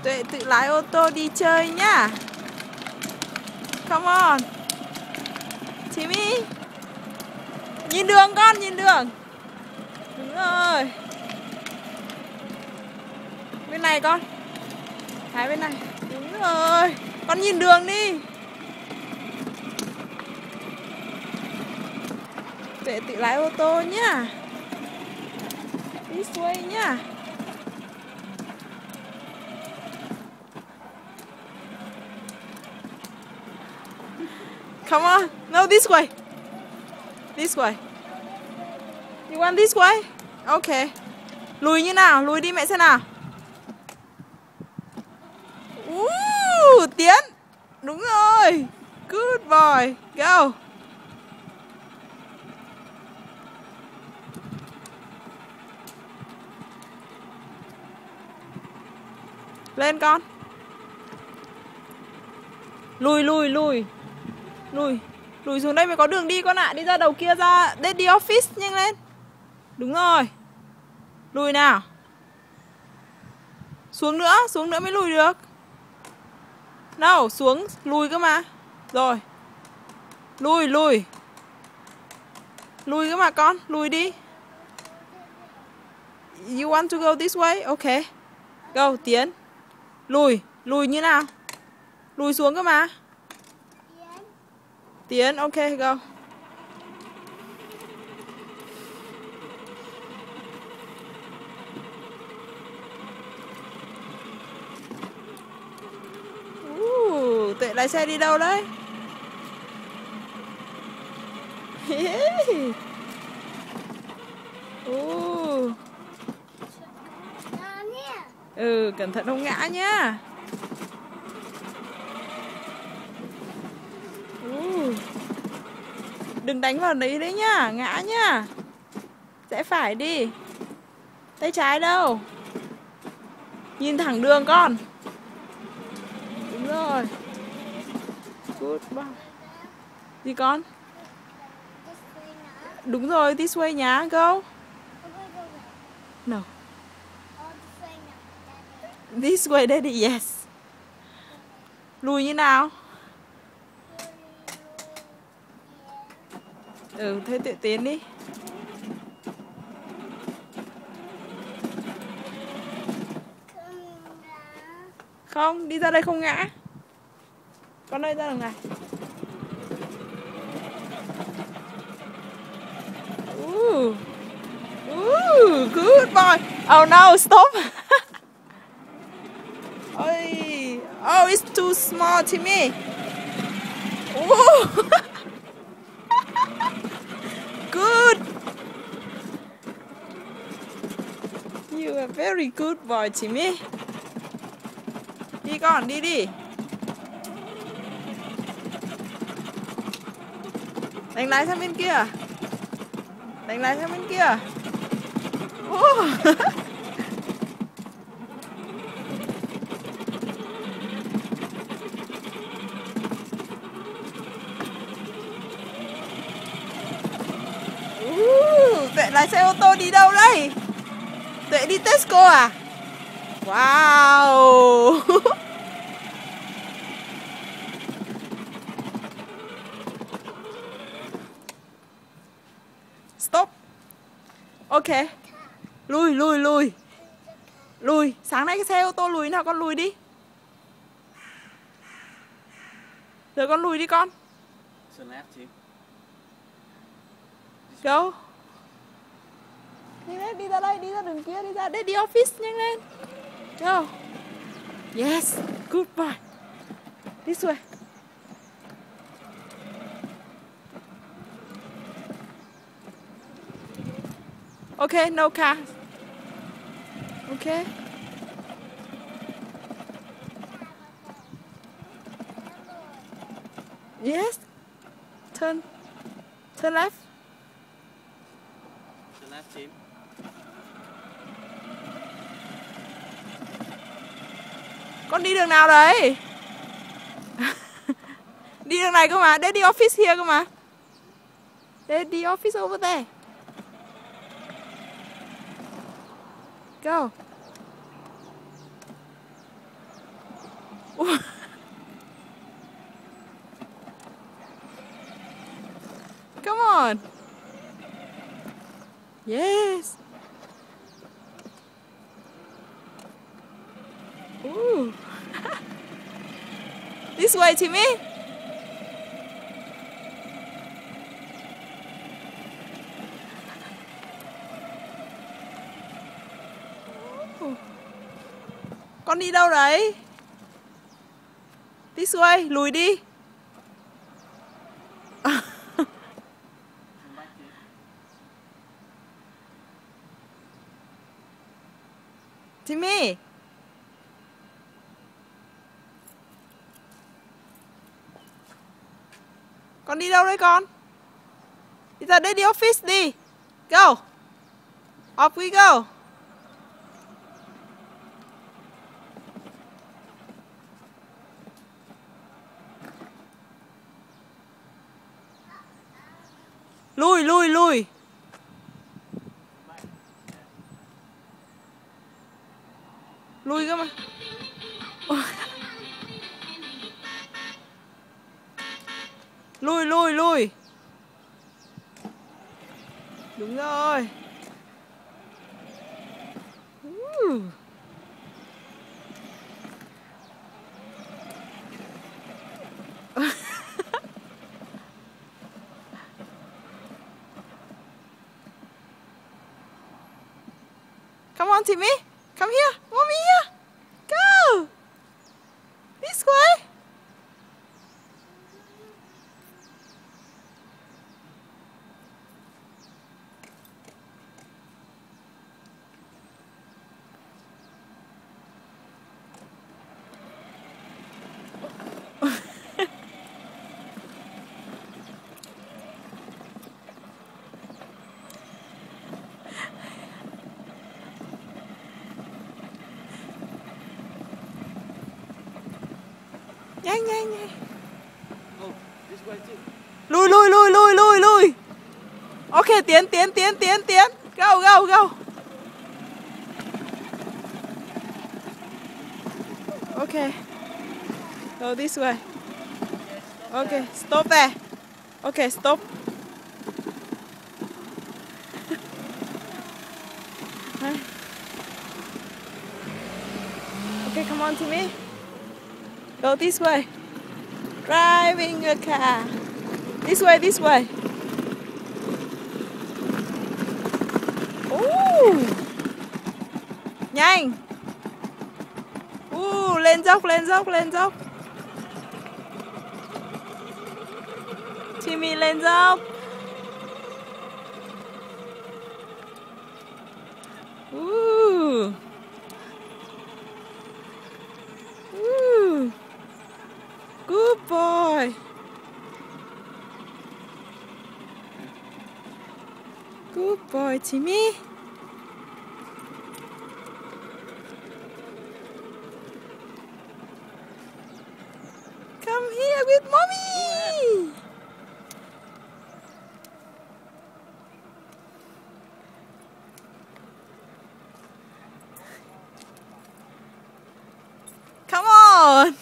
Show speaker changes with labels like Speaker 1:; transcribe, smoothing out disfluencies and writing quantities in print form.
Speaker 1: Tuệ tự lái ô tô đi chơi nhá. Come on. Timmy. Nhìn đường con, nhìn đường. Đúng rồi. Bên này con. Thái bên này. Đúng rồi. Con nhìn đường đi. Tuệ tự lái ô tô nhá. This way nhá. Come on. No, this way. This way. You want this way? Okay. Lùi như nào? Lùi đi mẹ xem nào. Tiến. Đúng rồi. Good boy. Go. Lên con. Lùi. Lùi xuống đây mới có đường đi con ạ. Đi ra đầu kia ra Daddy office, nhanh lên. Đúng rồi. Lùi nào. Xuống nữa mới lùi được. Nào, xuống, lùi cơ mà. Rồi. Lùi. Lùi cơ mà con, lùi đi. You want to go this way? Okay. Go, tiến. Lùi như nào? Lùi xuống cơ mà. Tiến, ok, go. Tuệ lái xe đi đâu đấy? Cẩn thận không ngã nhá. Đừng đánh vào đấy đấy nhá, ngã nhá. Rẽ phải đi. Tay trái đâu? Nhìn thẳng đường con. Đúng rồi. Good boy. Gì con? Đúng rồi, this way nhá, go. No. This way daddy, yes. Lùi như nào? Thế tự tiến đi. Không, đi ra đây không ngã. Con ơi, ra đường này. Good boy. Oh no, stop. Oh, it's too small to me. Good. You are very good boy, Timmy. Đi con, đi. Đánh lái sang bên kia. Tuệ lái xe ô tô đi đâu đây? Tuệ đi Tesco à? Wow. Stop. Ok. Lùi. Sáng nay cái xe ô tô lùi nào, con lùi đi. Rồi con lùi đi con. Go. Đi ra đây, đi ra đường kia, đi ra Daddy office, nhanh lên. Go. Yes, good boy. This way. Okay, no car. Okay. Yes. Turn left.
Speaker 2: Turn left, Tim.
Speaker 1: Con đi đường nào đấy? Đi đường này cơ mà. Daddy office here cơ mà. Daddy office over there. Go. on. Yes. Ooh. This way, Timmy. Con đi đâu đấy? This way, lùi đi. Timmy. Con đi đâu đấy con? Đi ra đây, đi office đi. Go. Off we go. Lùi, lùi, lùi. Lùi cơ mà. Lùi, lùi, lùi. Đúng rồi. Come on, Timmy. Come here. Mommy here. Go. This way. Nhanh, nhanh, nhanh. Lùi, lùi, lùi, lùi, lùi, lùi. Ok, tiến, tiến, tiến, tiến, tiến. Go, go, go. Ok. Go this way. Ok, stop there. Ok, stop. Ok, come on, Timmy. Go this way. Driving a car. This way, this way. Ooh. Nhanh. Lên dốc, lên dốc, lên dốc. Timmy lên dốc. Good boy. Good boy, Timmy. Come here with mommy. Come on.